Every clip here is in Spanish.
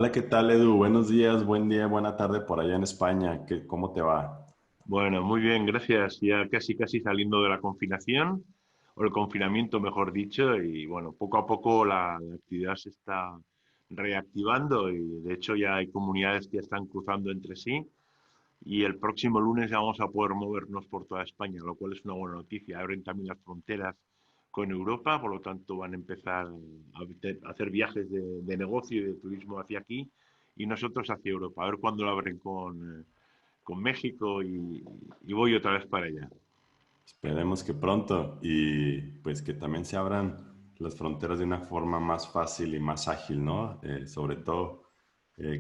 Hola, ¿qué tal, Edu? Buenos días, buen día, buena tarde por allá en España. ¿Cómo te va? Bueno, muy bien, gracias. Ya casi saliendo de la confinación, o el confinamiento, mejor dicho, y bueno, poco a poco la actividad se está reactivando y de hecho ya hay comunidades que ya están cruzando entre sí y el próximo lunes ya vamos a poder movernos por toda España, lo cual es una buena noticia. Abren también las fronteras con Europa, por lo tanto van a empezar a hacer viajes de negocio y de turismo hacia aquí y nosotros hacia Europa. A ver cuándo lo abren con México y voy otra vez para allá. Esperemos que pronto y pues que también se abran las fronteras de una forma más fácil y más ágil, ¿no? Sobre todo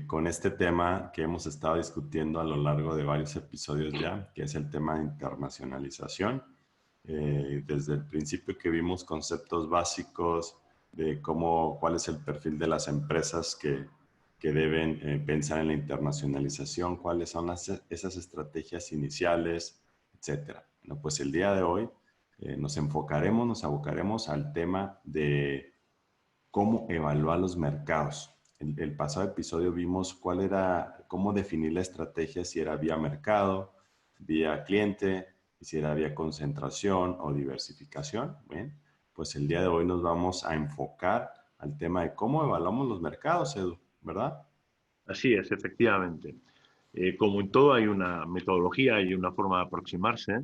con este tema que hemos estado discutiendo a lo largo de varios episodios ya, que es el tema de internacionalización. Desde el principio que vimos conceptos básicos de cuál es el perfil de las empresas que deben pensar en la internacionalización, cuáles son esas estrategias iniciales, etcétera. Bueno, pues el día de hoy nos abocaremos al tema de cómo evaluar los mercados. El pasado episodio vimos cómo definir la estrategia, si era vía mercado, vía cliente, y si era vía concentración o diversificación. Bien, pues el día de hoy nos vamos a enfocar al tema de cómo evaluamos los mercados, Edu, ¿verdad? Así es, efectivamente. Como en todo hay una metodología y una forma de aproximarse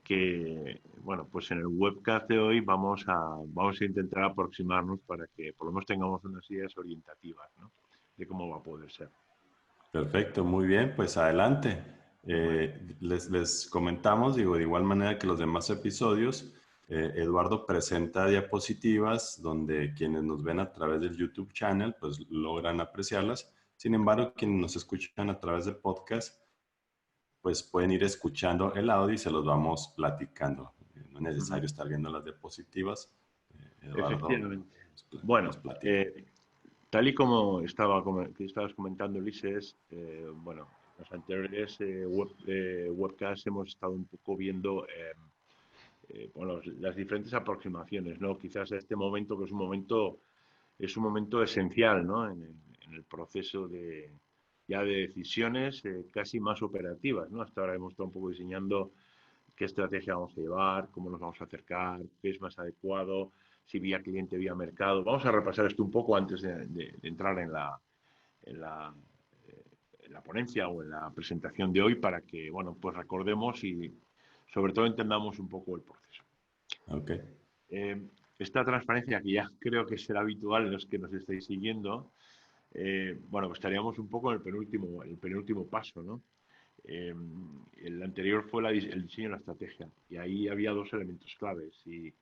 que, bueno, pues en el webcast de hoy vamos a intentar aproximarnos para que por lo menos tengamos unas ideas orientativas, ¿no? De cómo va a poder ser. Perfecto, muy bien, pues adelante. Muy bien. Les comentamos, digo, de igual manera que los demás episodios, Eduardo presenta diapositivas donde quienes nos ven a través del YouTube channel, pues logran apreciarlas. Sin embargo, quienes nos escuchan a través de podcast, pues pueden ir escuchando el audio y se los vamos platicando. No es Ujú. necesario estar viendo las diapositivas. Eduardo Efectivamente. Bueno, nos platica. tal y como que estabas comentando, Ulises, bueno, en los anteriores webcasts hemos estado un poco viendo bueno, las diferentes aproximaciones, ¿no? Quizás a este momento, que es un momento esencial, ¿no? En el proceso ya de decisiones casi más operativas, ¿no? Hasta ahora hemos estado un poco diseñando qué estrategia vamos a llevar, cómo nos vamos a acercar, qué es más adecuado, si vía cliente, vía mercado. Vamos a repasar esto un poco antes de entrar en la, en la ponencia o en la presentación de hoy para que, bueno, pues recordemos y sobre todo entendamos un poco el proceso. Ok. Eh, esta transparencia que ya creo que será habitual en los que nos estáis siguiendo, bueno, pues estaríamos un poco en el penúltimo paso, ¿no? Eh, el anterior fue el diseño de la estrategia y ahí había dos elementos claves y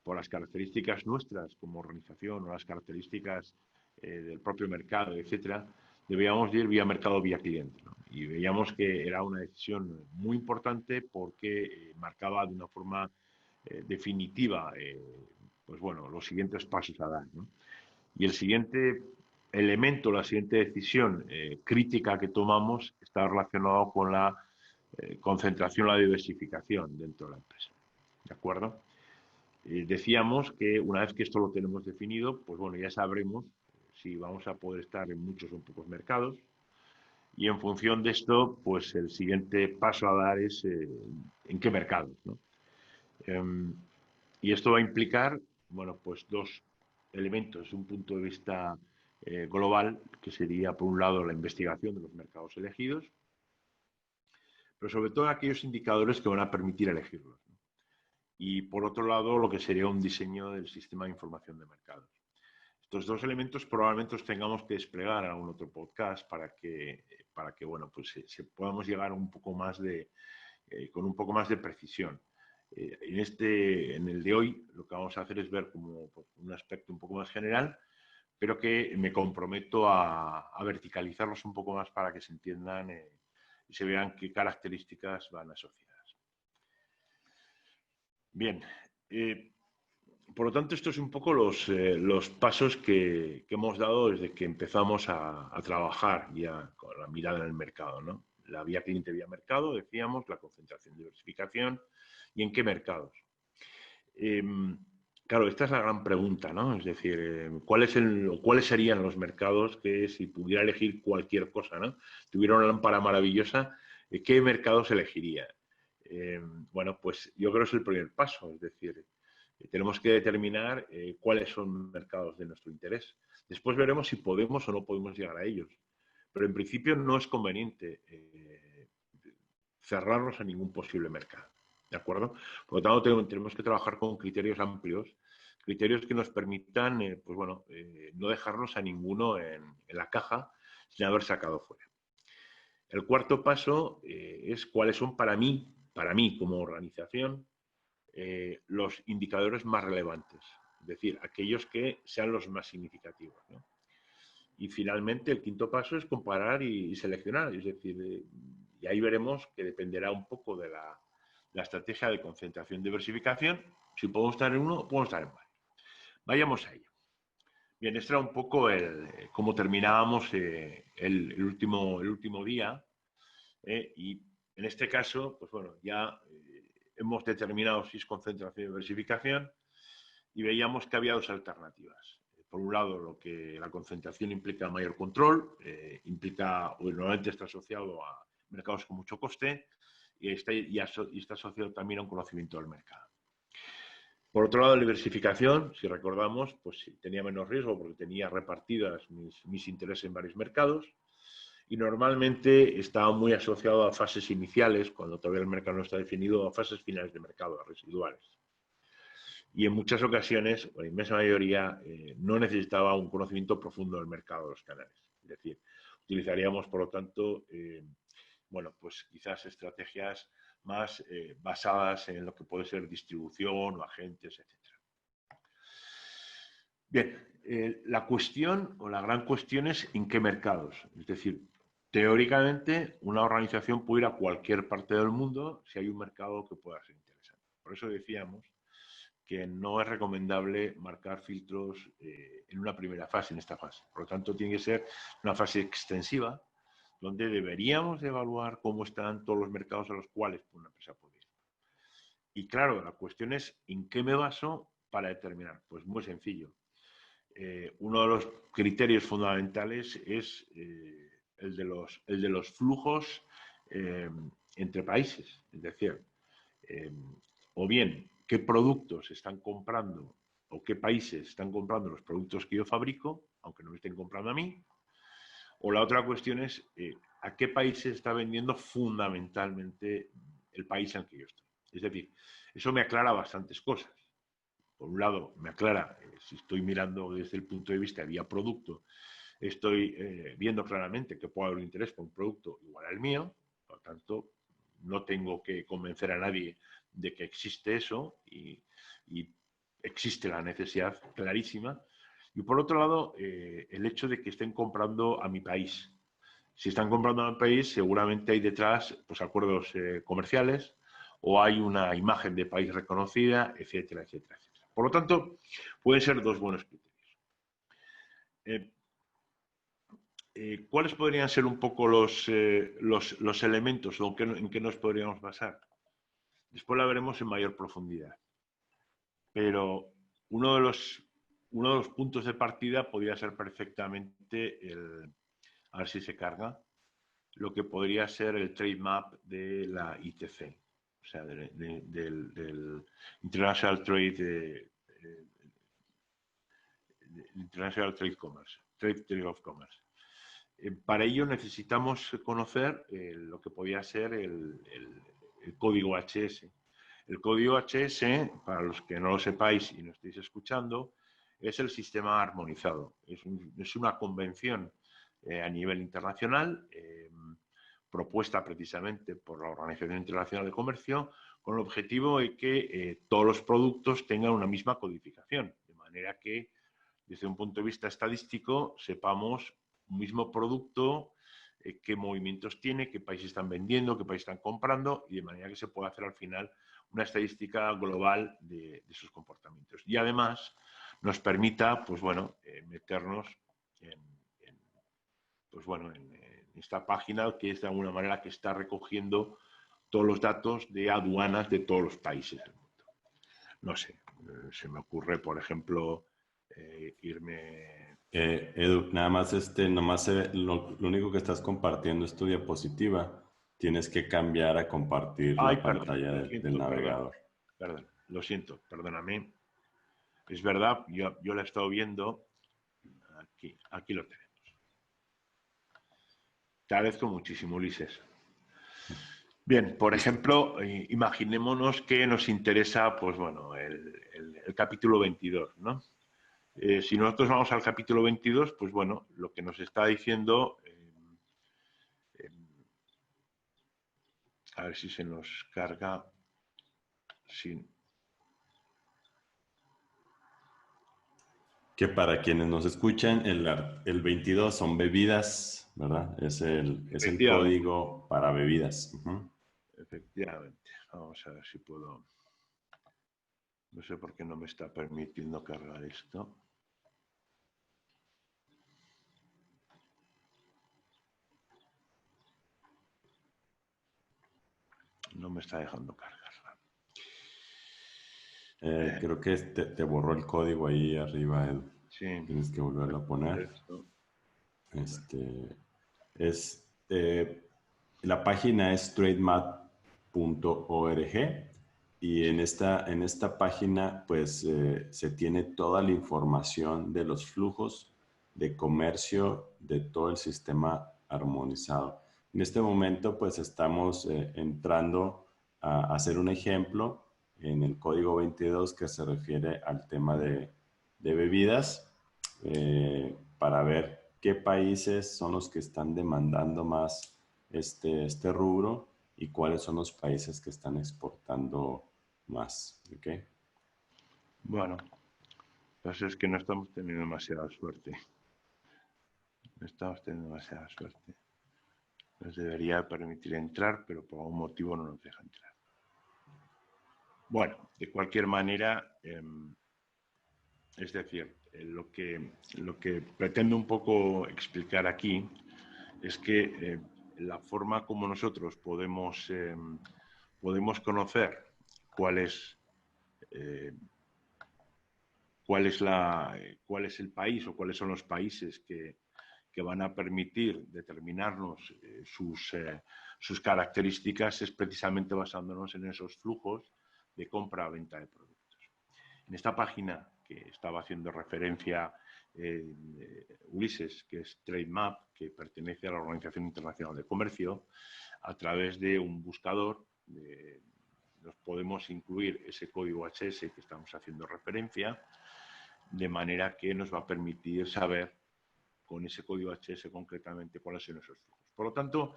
por las características nuestras como organización o las características del propio mercado, etcétera, debíamos ir vía mercado, vía cliente, ¿no? Y veíamos que era una decisión muy importante porque marcaba de una forma definitiva, pues bueno, los siguientes pasos a dar, ¿no? Y el siguiente elemento, la siguiente decisión crítica que tomamos está relacionado con la concentración, la diversificación dentro de la empresa. ¿De acuerdo? Decíamos que una vez que esto lo tenemos definido, pues bueno, ya sabremos si vamos a poder estar en muchos o en pocos mercados. Y en función de esto, pues el siguiente paso a dar es en qué mercados, ¿no? Um, y esto va a implicar, bueno, pues dos elementos, un punto de vista global, que sería, por un lado, la investigación de los mercados elegidos, pero sobre todo aquellos indicadores que van a permitir elegirlos, ¿no? Y por otro lado, lo que sería un diseño del sistema de información de mercados. Estos dos elementos probablemente los tengamos que desplegar en algún otro podcast para que bueno, pues podamos llegar un poco más con un poco más de precisión. En el de hoy, lo que vamos a hacer es ver como un aspecto un poco más general, pero que me comprometo a verticalizarlos un poco más para que se entiendan y se vean qué características van asociadas. Bien, por lo tanto, estos son un poco los pasos que hemos dado desde que empezamos a trabajar ya con la mirada en el mercado, ¿no? La vía cliente, vía mercado, decíamos, la concentración, diversificación y en qué mercados. Eh, Claro, esta es la gran pregunta, ¿no? Es decir, ¿cuáles serían los mercados que si pudiera elegir cualquier cosa, ¿no? Tuviera una lámpara maravillosa, ¿qué mercados elegiría? Eh, bueno, pues yo creo que es el primer paso, es decir, tenemos que determinar cuáles son mercados de nuestro interés. Después veremos si podemos o no podemos llegar a ellos. Pero en principio no es conveniente cerrarnos a ningún posible mercado. ¿De acuerdo? Por lo tanto, tenemos que trabajar con criterios amplios, criterios que nos permitan, pues bueno, no dejarnos a ninguno en la caja sin haber sacado fuera. El cuarto paso es cuáles son para mí como organización, los indicadores más relevantes, es decir, aquellos que sean los más significativos, ¿no? Y finalmente, el quinto paso es comparar y seleccionar, es decir, y ahí veremos que dependerá un poco de la estrategia de concentración y diversificación. Si podemos estar en uno, podemos estar en varios. Vayamos a ello. Bien, este era un poco cómo terminábamos el último día. Y en este caso, pues bueno, ya hemos determinado si es concentración y diversificación y veíamos que había dos alternativas. Por un lado, lo que la concentración implica mayor control, implica, o normalmente está asociado a mercados con mucho coste y está asociado también a un conocimiento del mercado. Por otro lado, la diversificación, si recordamos, pues tenía menos riesgo porque tenía repartidas mis intereses en varios mercados y normalmente estaba muy asociado a fases iniciales, cuando todavía el mercado no está definido, a fases finales de mercado, a residuales. Y en muchas ocasiones, o en inmensa mayoría, no necesitaba un conocimiento profundo del mercado de los canales. Es decir, utilizaríamos, por lo tanto, bueno, pues quizás estrategias más basadas en lo que puede ser distribución o agentes, etc. Bien, la cuestión o la gran cuestión es en qué mercados. Es decir, teóricamente una organización puede ir a cualquier parte del mundo si hay un mercado que pueda ser interesante. Por eso decíamos que no es recomendable marcar filtros en una primera fase, en esta fase. Por lo tanto, tiene que ser una fase extensiva donde deberíamos evaluar cómo están todos los mercados a los cuales una empresa puede ir. Y claro, la cuestión es en qué me baso para determinar. Pues muy sencillo. Uno de los criterios fundamentales es el de los flujos entre países. Es decir, o bien qué productos están comprando o qué países están comprando los productos que yo fabrico, aunque no me estén comprando a mí. O la otra cuestión es a qué países está vendiendo fundamentalmente el país en el que yo estoy. Es decir, eso me aclara bastantes cosas. Por un lado, me aclara, si estoy mirando desde el punto de vista de vía producto, estoy viendo claramente que puede haber un interés por un producto igual al mío, por lo tanto, no tengo que convencer a nadie de que existe eso y existe la necesidad clarísima. Y por otro lado, el hecho de que estén comprando a mi país. Si están comprando a mi país, seguramente hay detrás pues, acuerdos comerciales o hay una imagen de país reconocida, etcétera, etcétera, etcétera. Por lo tanto, pueden ser dos buenos criterios. ¿Cuáles podrían ser un poco los elementos en que nos podríamos basar? Después la veremos en mayor profundidad. Pero uno de los puntos de partida podría ser perfectamente a ver si se carga, lo que podría ser el trade map de la ITC, o sea, del International International Trade Commerce, Trade of Commerce. Para ello necesitamos conocer lo que podría ser el código HS. El código HS, para los que no lo sepáis y no estéis escuchando, es el sistema armonizado. Es una convención a nivel internacional propuesta precisamente por la Organización Internacional de Comercio con el objetivo de que todos los productos tengan una misma codificación, de manera que desde un punto de vista estadístico sepamos un mismo producto, qué movimientos tiene, qué países están vendiendo, qué países están comprando y de manera que se pueda hacer al final una estadística global de sus comportamientos. Y además nos permita, pues bueno, meternos pues bueno, en esta página que es de alguna manera que está recogiendo todos los datos de aduanas de todos los países del mundo. No sé, Se me ocurre, por ejemplo, irme... Edu, nada más lo único que estás compartiendo es tu diapositiva. Tienes que cambiar a compartir Ay, la perdón, pantalla lo del siento, perdón, navegador. perdón, lo siento, perdóname. Es verdad, yo la he estado viendo. Aquí lo tenemos. Te agradezco muchísimo, Ulises. Bien, por Listo. ejemplo, imaginémonos que nos interesa, pues bueno, el capítulo 22, ¿no? Si nosotros vamos al capítulo 22, pues bueno, lo que nos está diciendo, a ver si se nos carga sin... Que para quienes nos escuchan, el 22 son bebidas, ¿verdad? Es el Efectivamente, código para bebidas. Ujú. efectivamente. Vamos a ver si puedo... No sé por qué no me está permitiendo cargar esto. No me está dejando cargarla. Creo que te borró el código ahí arriba, Edu. Sí, Tienes que volverlo a poner. esto. Este, es, la página es trademap.org y en esta página pues se tiene toda la información de los flujos de comercio de todo el sistema armonizado. En este momento pues estamos entrando a hacer un ejemplo en el código 22 que se refiere al tema de bebidas para ver qué países son los que están demandando más este rubro y cuáles son los países que están exportando más. ¿Okay? Bueno, pues es que no estamos teniendo demasiada suerte. No estamos teniendo demasiada suerte. Nos debería permitir entrar, pero por algún motivo no nos deja entrar. Bueno, de cualquier manera, es decir, lo que pretendo un poco explicar aquí es que la forma como nosotros podemos conocer cuál es, eh, cuál es el país o cuáles son los países que van a permitir determinarnos sus características es precisamente basándonos en esos flujos de compra-venta de productos. En esta página que estaba haciendo referencia Ulises, que es TradeMap, que pertenece a la Organización Internacional de Comercio, a través de un buscador nos podemos incluir ese código HS que estamos haciendo referencia, de manera que nos va a permitir saber con ese código HS concretamente cuáles son esos flujos. Por lo tanto,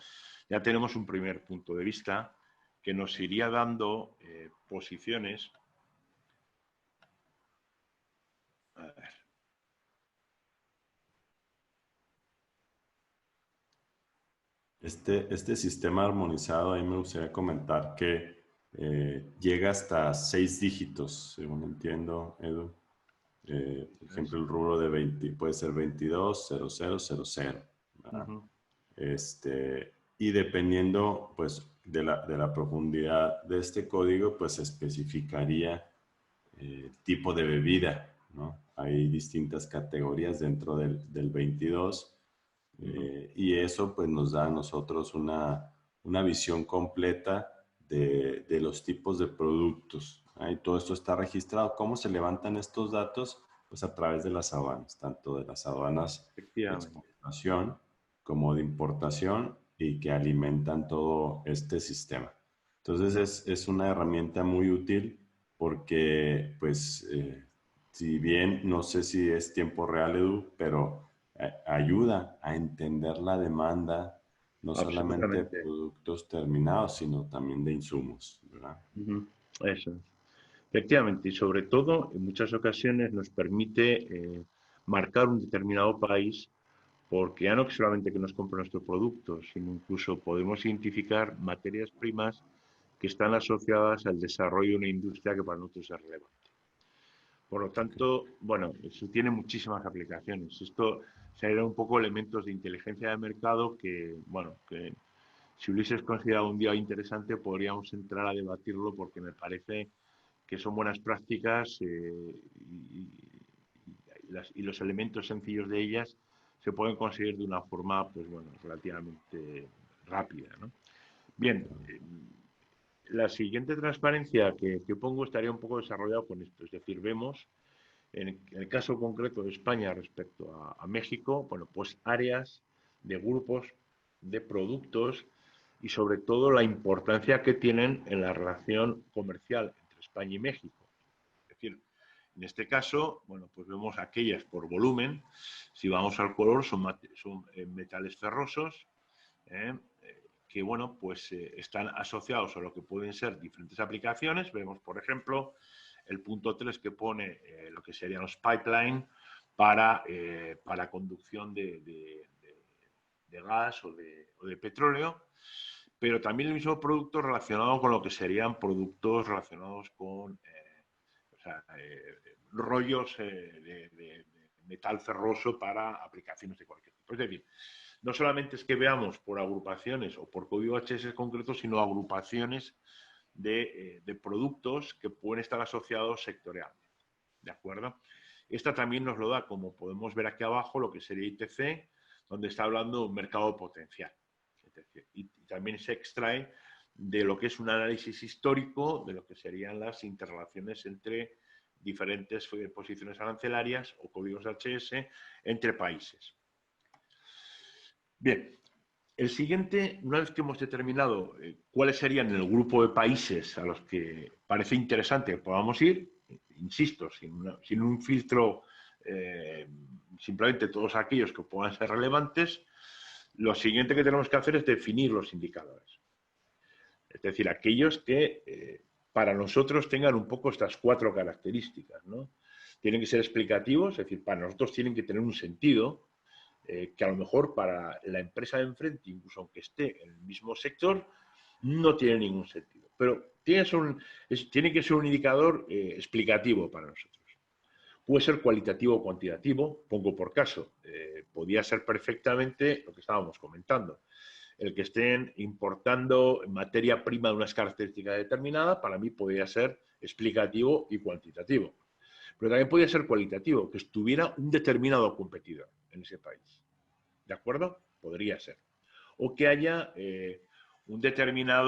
ya tenemos un primer punto de vista que nos iría dando posiciones. A ver. Este sistema armonizado, ahí me gustaría comentar que llega hasta 6 dígitos, según entiendo, Edu. Por ejemplo, el rubro de 20 puede ser 220000. ¿Verdad? Uh-huh. Y dependiendo pues, de la profundidad de este código, pues se especificaría tipo de bebida, ¿no? Hay distintas categorías dentro del 22 y eso pues nos da a nosotros una visión completa de los tipos de productos. ¿Ah? Y todo esto está registrado. ¿Cómo se levantan estos datos? Pues a través de las aduanas, tanto de las aduanas de Efectivamente. exportación como de importación y que alimentan todo este sistema. Entonces es una herramienta muy útil porque pues si bien no sé si es tiempo real, Edu, pero ayuda a entender la demanda, no solamente de Absolutamente. productos terminados, sino también de insumos, ¿verdad? Uh-huh. Eso es. Efectivamente, y sobre todo, en muchas ocasiones nos permite marcar un determinado país, porque ya no solamente que nos compre nuestros productos, sino incluso podemos identificar materias primas que están asociadas al desarrollo de una industria que para nosotros es relevante. Por lo Okay. tanto, bueno, eso tiene muchísimas aplicaciones. Esto serían un poco elementos de inteligencia de mercado que, bueno, que si Ulises considera un día interesante podríamos entrar a debatirlo porque me parece que son buenas prácticas y los elementos sencillos de ellas se pueden conseguir de una forma, pues bueno, relativamente rápida, ¿no? Bien, la siguiente transparencia que pongo estaría un poco desarrollado con esto, es decir, vemos en el caso concreto de España respecto a México, bueno, pues áreas de grupos, de productos y sobre todo la importancia que tienen en la relación comercial entre España y México. Es decir, en este caso, bueno, pues vemos aquellas por volumen. Si vamos al color, son metales ferrosos, que, bueno, pues están asociados a lo que pueden ser diferentes aplicaciones. Vemos, por ejemplo, el punto 3 que pone lo que serían los pipeline para conducción de gas o de petróleo, pero también el mismo producto relacionado con lo que serían productos relacionados con rollos de metal ferroso para aplicaciones de cualquier tipo. Es decir, no solamente es que veamos por agrupaciones o por código HS concretos, sino agrupaciones de productos que pueden estar asociados sectorialmente. ¿De acuerdo? Esta también nos lo da, como podemos ver aquí abajo, lo que sería ITC, donde está hablando de un mercado potencial. Es decir, y también se extrae de lo que es un análisis histórico de lo que serían las interrelaciones entre diferentes posiciones arancelarias o códigos HS entre países. Bien, el siguiente, una vez que hemos determinado cuáles serían el grupo de países a los que parece interesante que podamos ir, insisto, sin un filtro, simplemente todos aquellos que puedan ser relevantes, lo siguiente que tenemos que hacer es definir los indicadores. Es decir, aquellos que para nosotros tengan un poco estas 4 características, ¿no? Tienen que ser explicativos, es decir, para nosotros tienen que tener un sentido, que a lo mejor para la empresa de enfrente, incluso aunque esté en el mismo sector, no tiene ningún sentido. Pero tiene que ser un indicador explicativo para nosotros. Puede ser cualitativo o cuantitativo, pongo por caso. Podría ser perfectamente lo que estábamos comentando. El que estén importando materia prima de unas características determinadas, para mí podría ser explicativo y cuantitativo. Pero también podría ser cualitativo, que estuviera un determinado competidor en ese país. ¿De acuerdo? Podría ser. O que haya una determinada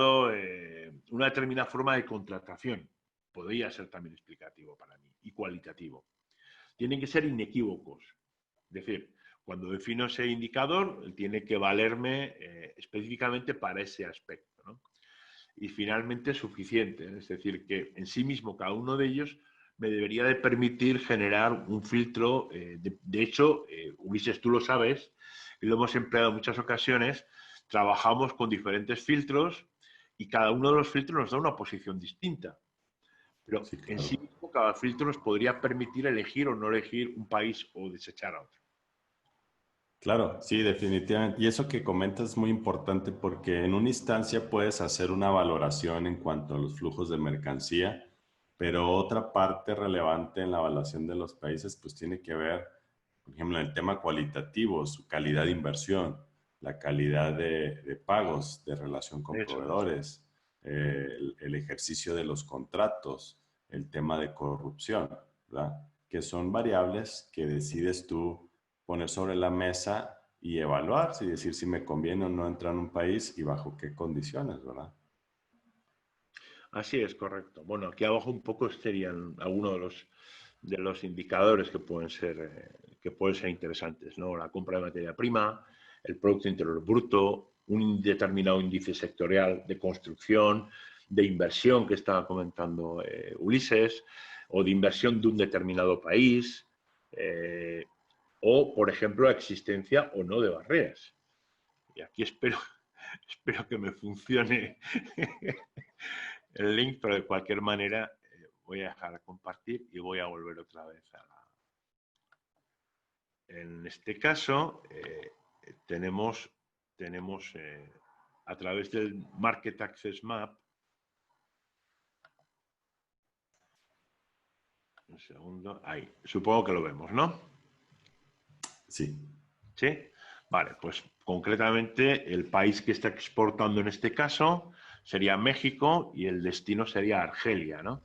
forma de contratación. Podría ser también explicativo para mí y cualitativo. Tienen que ser inequívocos. Es decir, cuando defino ese indicador, tiene que valerme específicamente para ese aspecto, ¿no? Y finalmente suficiente. Es decir, que en sí mismo cada uno de ellos me debería de permitir generar un filtro. De hecho, Ulises, tú lo sabes, y lo hemos empleado en muchas ocasiones, trabajamos con diferentes filtros y cada uno de los filtros nos da una posición distinta. Pero Sí, en claro. sí mismo cada filtro nos podría permitir elegir o no elegir un país o desechar a otro. Claro, sí, definitivamente. Y eso que comentas es muy importante porque en una instancia puedes hacer una valoración en cuanto a los flujos de mercancía, pero otra parte relevante en la evaluación de los países pues tiene que ver, por ejemplo, en el tema cualitativo, su calidad de inversión, la calidad de pagos, de relación con Eso es. proveedores, el ejercicio de los contratos, el tema de corrupción, ¿verdad? Que son variables que decides tú poner sobre la mesa y evaluar, si decir si me conviene o no entrar en un país y bajo qué condiciones, ¿verdad? Así es, correcto. Bueno, aquí abajo un poco serían algunos de los indicadores que pueden ser interesantes, ¿no? La compra de materia prima, el Producto Interior Bruto, un determinado índice sectorial de construcción, de inversión que estaba comentando Ulises, o de inversión de un determinado país, o, por ejemplo, la existencia o no de barreras. Y aquí espero que me funcione el link, pero de cualquier manera voy a dejar de compartir y voy a volver otra vez a la... En este caso, tenemos a través del Market Access Map, un segundo, ahí, supongo que lo vemos, ¿no? Sí. ¿Sí? Vale, pues concretamente el país que está exportando en este caso sería México y el destino sería Argelia, ¿no?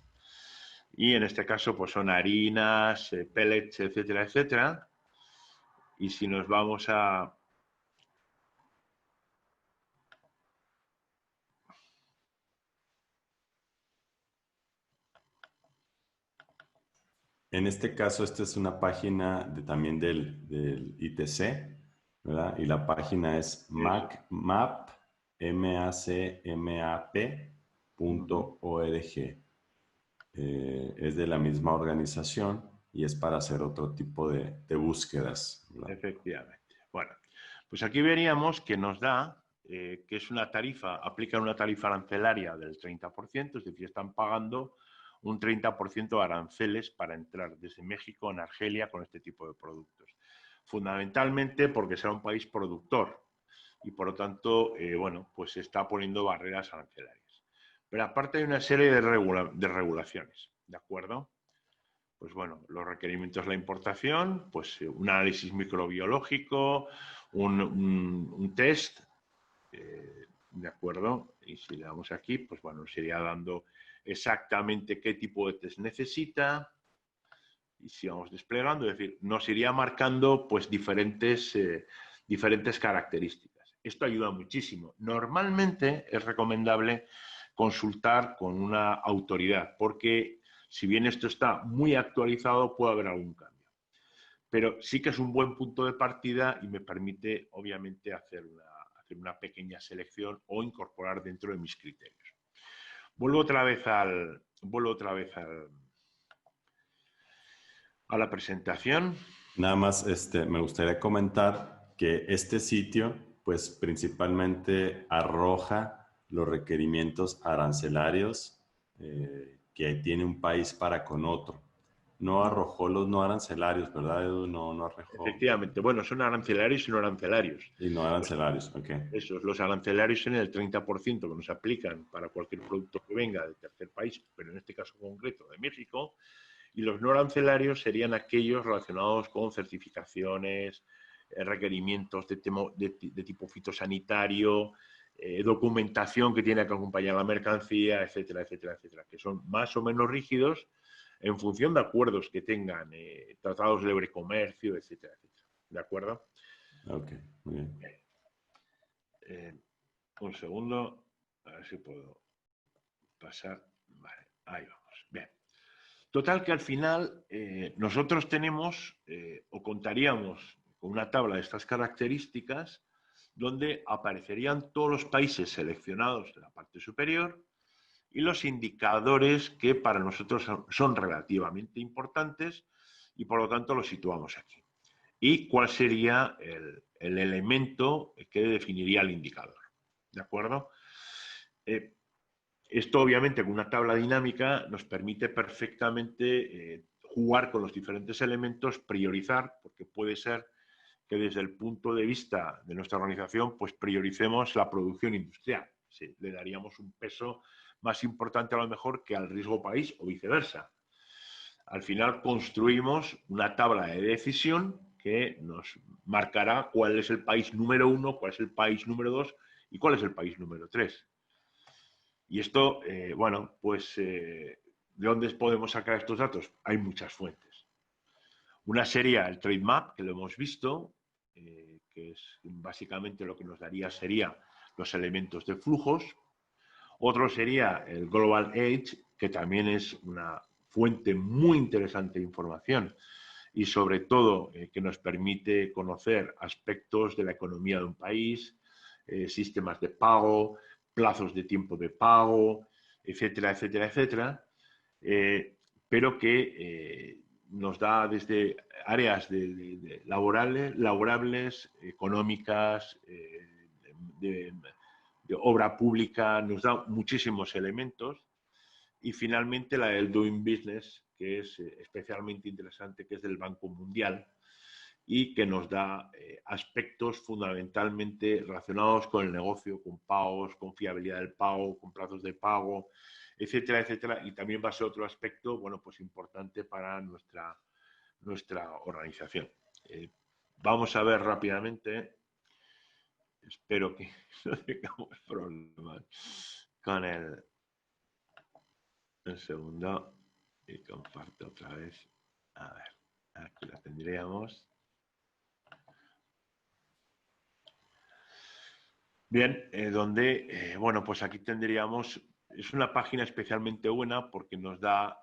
Y en este caso, pues son harinas, pellets, etcétera, etcétera. Y si nos vamos a... En este caso, esta es una página también del ITC, ¿verdad? Y la página es Eso. macmap.org. Es de la misma organización y es para hacer otro tipo de búsquedas, ¿verdad? Efectivamente. Bueno, pues aquí veríamos que nos da que es una tarifa, aplican una tarifa arancelaria del 30%, es decir, están pagando un 30% de aranceles para entrar desde México en Argelia con este tipo de productos. Fundamentalmente porque será un país productor y por lo tanto, bueno, pues se está poniendo barreras arancelarias. Pero aparte hay una serie de regulaciones, ¿de acuerdo? Pues bueno, los requerimientos de la importación, pues un análisis microbiológico, un test, ¿de acuerdo? Y si le damos aquí, pues bueno, nos iría dando exactamente qué tipo de test necesita. Y si vamos desplegando, es decir, nos iría marcando pues diferentes características. Esto ayuda muchísimo. Normalmente es recomendable consultar con una autoridad, porque si bien esto está muy actualizado, puede haber algún cambio. Pero sí que es un buen punto de partida y me permite, obviamente, hacer una pequeña selección o incorporar dentro de mis criterios. Vuelvo otra vez a la presentación. Nada más, me gustaría comentar que este sitio, pues principalmente arroja los requerimientos arancelarios que tiene un país para con otro. No arrojó los no arancelarios, ¿verdad, Edu? No, no arrojó. Efectivamente, bueno, son arancelarios y no arancelarios. Y no arancelarios, ok. Esos, los arancelarios son el 30% que nos aplican para cualquier producto que venga del tercer país, pero en este caso concreto de México, y los no arancelarios serían aquellos relacionados con certificaciones, requerimientos de tipo fitosanitario, documentación que tiene que acompañar la mercancía, etcétera, etcétera, etcétera, que son más o menos rígidos en función de acuerdos que tengan, tratados de libre comercio, etcétera, etcétera. ¿De acuerdo? Ok, muy bien. Eh, un segundo, a ver si puedo pasar. Vale, ahí vamos. Bien. Total que al final nosotros tenemos o contaríamos con una tabla de estas características donde aparecerían todos los países seleccionados de la parte superior y los indicadores que para nosotros son relativamente importantes y por lo tanto los situamos aquí. ¿Y cuál sería el elemento que definiría el indicador? ¿De acuerdo? Eh, Esto obviamente con una tabla dinámica nos permite perfectamente jugar con los diferentes elementos, priorizar, porque puede ser que desde el punto de vista de nuestra organización pues prioricemos la producción industrial. Sí, le daríamos un peso más importante a lo mejor que al riesgo país o viceversa. Al final construimos una tabla de decisión que nos marcará cuál es el país número 1, cuál es el país número 2 y cuál es el país número 3. Y esto, bueno, pues, ¿de dónde podemos sacar estos datos? Hay muchas fuentes. Una sería el Trade Map, que lo hemos visto, que es básicamente lo que nos daría sería los elementos de flujos. Otro sería el Global Edge, que también es una fuente muy interesante de información y sobre todo que nos permite conocer aspectos de la economía de un país, sistemas de pago, plazos de tiempo de pago, etcétera, etcétera, etcétera, pero que nos da desde áreas laborables, económicas, de, de obra pública, nos da muchísimos elementos. Y finalmente la del Doing Business, que es especialmente interesante, que es del Banco Mundial y que nos da aspectos fundamentalmente relacionados con el negocio, con pagos, con fiabilidad del pago, con plazos de pago, etcétera, etcétera. Y también va a ser otro aspecto, bueno, pues importante para nuestra organización. Vamos a ver rápidamente. Espero que no tengamos problemas con el segundo. Y comparto otra vez. A ver, aquí la tendríamos. Bien, donde, bueno, pues aquí tendríamos, es una página especialmente buena porque nos da,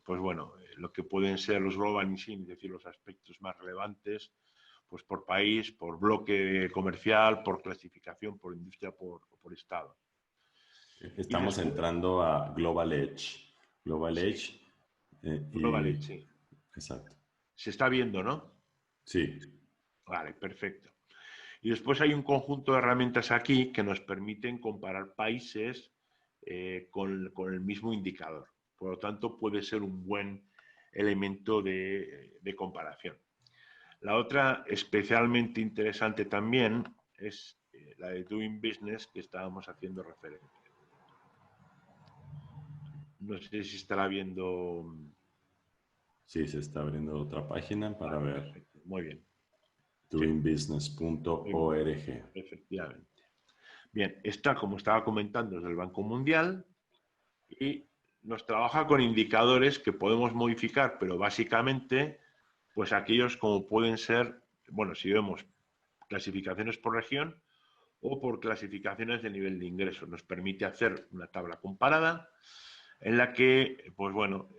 pues bueno, lo que pueden ser los global insights, es decir, los aspectos más relevantes, pues por país, por bloque comercial, por clasificación, por industria, por estado. Y Estamos después, entrando a Global Edge. Global sí, Edge global y... sí. Exacto. Se está viendo, ¿no? Sí. Vale, perfecto. Y después hay un conjunto de herramientas aquí que nos permiten comparar países con el mismo indicador. Por lo tanto, puede ser un buen elemento de comparación. La otra, especialmente interesante también, es la de Doing Business que estábamos haciendo referencia. No sé si estará viendo. Sí, se está abriendo otra página para Vale, ver perfecto. Muy bien. Sí, muy bien. doingbusiness.org. Efectivamente. Bien, esta, como estaba comentando, es del Banco Mundial y nos trabaja con indicadores que podemos modificar, pero básicamente, pues aquellos como pueden ser, bueno, si vemos clasificaciones por región o por clasificaciones de nivel de ingresos. Nos permite hacer una tabla comparada en la que, pues bueno,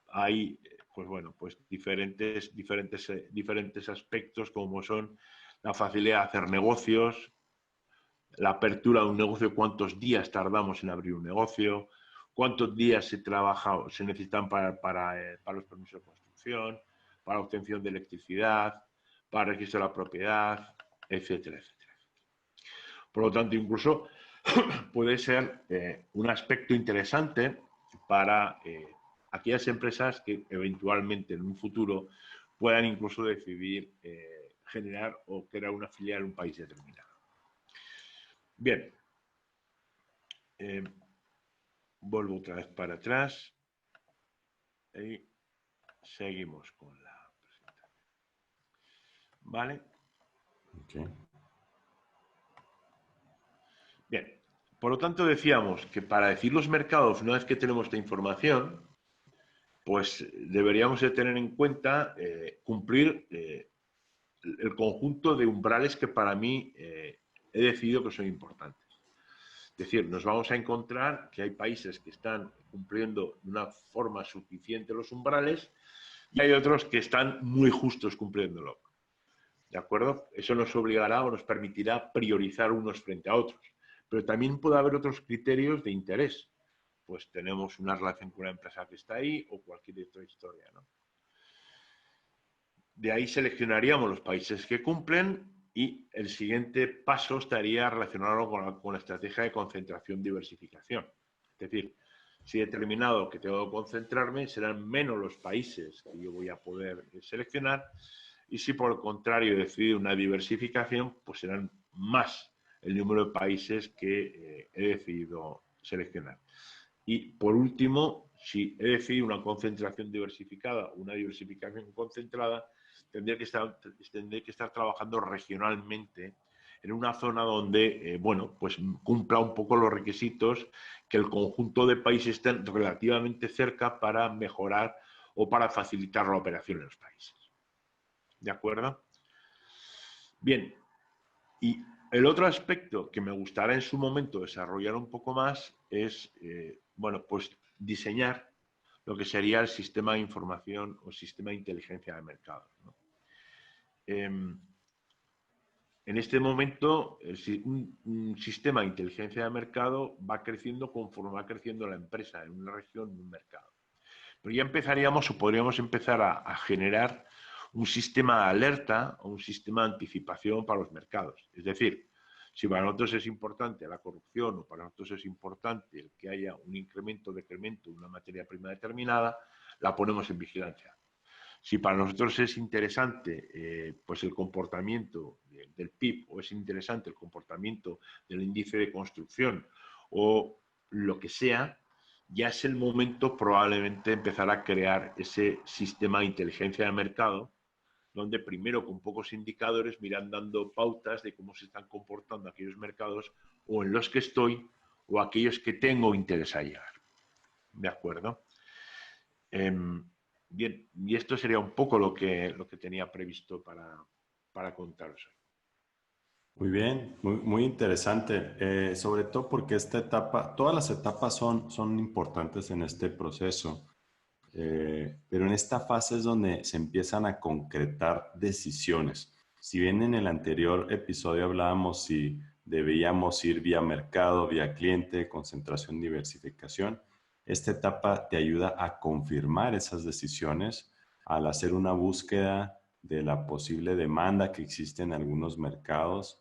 hay pues bueno, pues diferentes aspectos como son la facilidad de hacer negocios, la apertura de un negocio, cuántos días tardamos en abrir un negocio, cuántos días se necesitan para los permisos de construcción, para la obtención de electricidad, para el registro de la propiedad, etcétera, etcétera. Por lo tanto, incluso puede ser un aspecto interesante para aquellas empresas que eventualmente en un futuro puedan incluso decidir generar o crear una filial en un país determinado. Bien, vuelvo otra vez para atrás y seguimos con la presentación. ¿Vale? Okay. Bien, por lo tanto decíamos que para decir los mercados, una vez que tenemos esta información, pues deberíamos de tener en cuenta cumplir el conjunto de umbrales que para mí he decidido que son importantes. Es decir, nos vamos a encontrar que hay países que están cumpliendo de una forma suficiente los umbrales y hay otros que están muy justos cumpliéndolo. ¿De acuerdo? Eso nos obligará o nos permitirá priorizar unos frente a otros. Pero también puede haber otros criterios de interés. Pues tenemos una relación con una empresa que está ahí o cualquier otra historia, ¿no? De ahí seleccionaríamos los países que cumplen y el siguiente paso estaría relacionado con la estrategia de concentración-diversificación. Es decir, si he determinado que tengo que concentrarme, serán menos los países que yo voy a poder seleccionar y si por el contrario he decidido una diversificación, pues serán más el número de países que he decidido seleccionar. Y por último, si he decidido una concentración diversificada, una diversificación concentrada, tendría que estar trabajando regionalmente en una zona donde, bueno, pues cumpla un poco los requisitos que el conjunto de países estén relativamente cerca para mejorar o para facilitar la operación en los países. ¿De acuerdo? Bien, y el otro aspecto que me gustaría en su momento desarrollar un poco más es, bueno, pues diseñar lo que sería el sistema de información o sistema de inteligencia de mercado, ¿no? En este momento, un sistema de inteligencia de mercado va creciendo conforme va creciendo la empresa en una región, en un mercado. Pero ya empezaríamos o podríamos empezar a generar un sistema de alerta o un sistema de anticipación para los mercados. Es decir, si para nosotros es importante la corrupción o para nosotros es importante el que haya un incremento o decremento de una materia prima determinada, la ponemos en vigilancia. Si para nosotros es interesante pues el comportamiento del PIB o es interesante el comportamiento del índice de construcción o lo que sea, ya es el momento probablemente empezar a crear ese sistema de inteligencia de mercado donde primero con pocos indicadores miran dando pautas de cómo se están comportando aquellos mercados o en los que estoy o aquellos que tengo interés a llegar. ¿De acuerdo? Bien, y esto sería un poco lo que tenía previsto para contaros. Muy bien, muy interesante, sobre todo porque esta etapa, todas las etapas son importantes en este proceso, pero en esta fase es donde se empiezan a concretar decisiones. Si bien en el anterior episodio hablábamos si debíamos ir vía mercado, vía cliente, concentración, diversificación, esta etapa te ayuda a confirmar esas decisiones al hacer una búsqueda de la posible demanda que existe en algunos mercados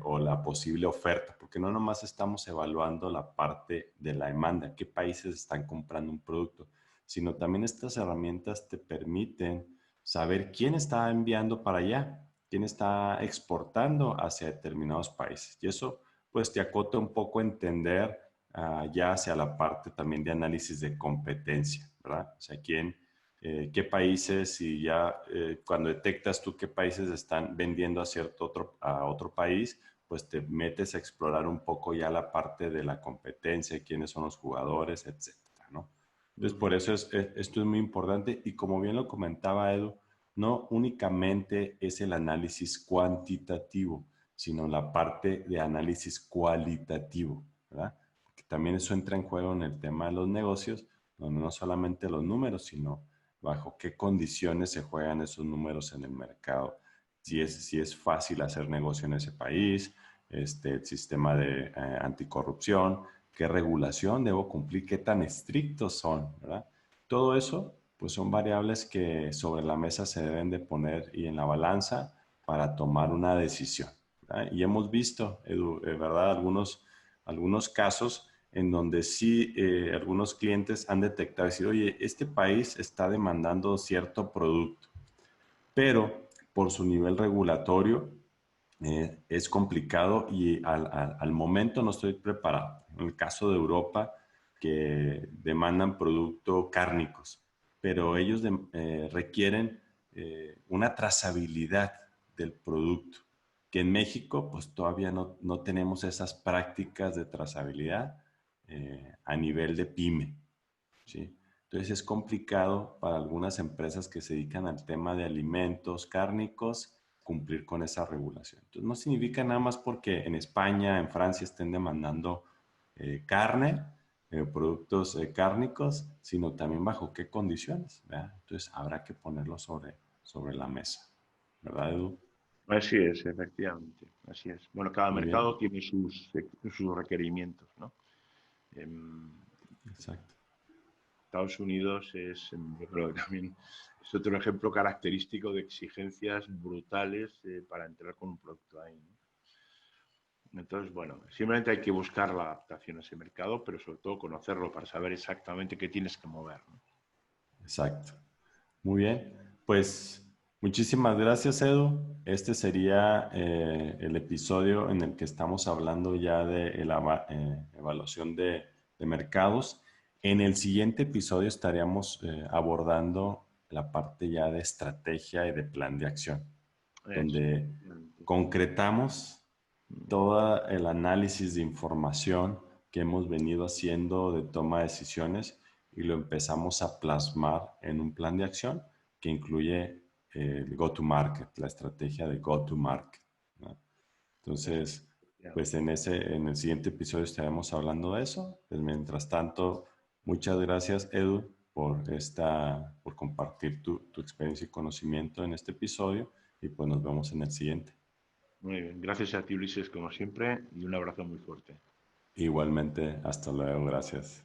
o la posible oferta, porque no nomás estamos evaluando la parte de la demanda, qué países están comprando un producto, sino también estas herramientas te permiten saber quién está enviando para allá, quién está exportando hacia determinados países. Y eso pues te acota un poco entender ya hacia la parte también de análisis de competencia, ¿verdad? O sea, qué países y ya cuando detectas tú qué países están vendiendo a otro país, pues te metes a explorar un poco ya la parte de la competencia, quiénes son los jugadores, etcétera, ¿no? Entonces, por eso esto es muy importante y como bien lo comentaba Edu, no únicamente es el análisis cuantitativo, sino la parte de análisis cualitativo, ¿verdad? Porque también eso entra en juego en el tema de los negocios, donde no solamente los números, sino bajo qué condiciones se juegan esos números en el mercado. Si es fácil hacer negocio en ese país, el sistema de anticorrupción, qué regulación debo cumplir, qué tan estrictos son, ¿verdad? Todo eso, pues son variables que sobre la mesa se deben de poner y en la balanza para tomar una decisión, ¿verdad? Y hemos visto, Edu, ¿verdad? Algunos casos en donde sí algunos clientes han detectado, decir, oye, este país está demandando cierto producto, pero por su nivel regulatorio es complicado y al momento no estoy preparado. En el caso de Europa, que demandan productos cárnicos, pero ellos requieren una trazabilidad del producto, que en México pues todavía no tenemos esas prácticas de trazabilidad a nivel de pyme, ¿sí? Entonces es complicado para algunas empresas que se dedican al tema de alimentos cárnicos cumplir con esa regulación. Entonces no significa nada más porque en España, en Francia estén demandando carne, productos cárnicos, sino también bajo qué condiciones, ¿verdad? Entonces habrá que ponerlo sobre la mesa, ¿verdad, Edu? Así es, efectivamente, así es. Bueno, cada Muy bien, mercado tiene sus requerimientos, ¿no? En exacto. Estados Unidos yo creo que también es otro ejemplo característico de exigencias brutales para entrar con un producto ahí, ¿no? Entonces, bueno, simplemente hay que buscar la adaptación a ese mercado, pero sobre todo conocerlo para saber exactamente qué tienes que mover, ¿no? Exacto. Muy bien, pues muchísimas gracias, Edu. Este sería el episodio en el que estamos hablando ya de la evaluación de mercados. En el siguiente episodio estaríamos abordando la parte ya de estrategia y de plan de acción, Eso, donde efectivamente. concretamos todo el análisis de información que hemos venido haciendo de toma de decisiones y lo empezamos a plasmar en un plan de acción que incluye el go-to-market, la estrategia de go-to-market, ¿no? Eso, Entonces, pues efectivamente. en el siguiente episodio estaremos hablando de eso. Pues mientras tanto, muchas gracias, Edu, por compartir tu experiencia y conocimiento en este episodio y pues nos vemos en el siguiente. Muy bien. Gracias a ti, Ulises, como siempre, y un abrazo muy fuerte. Igualmente, hasta luego, gracias.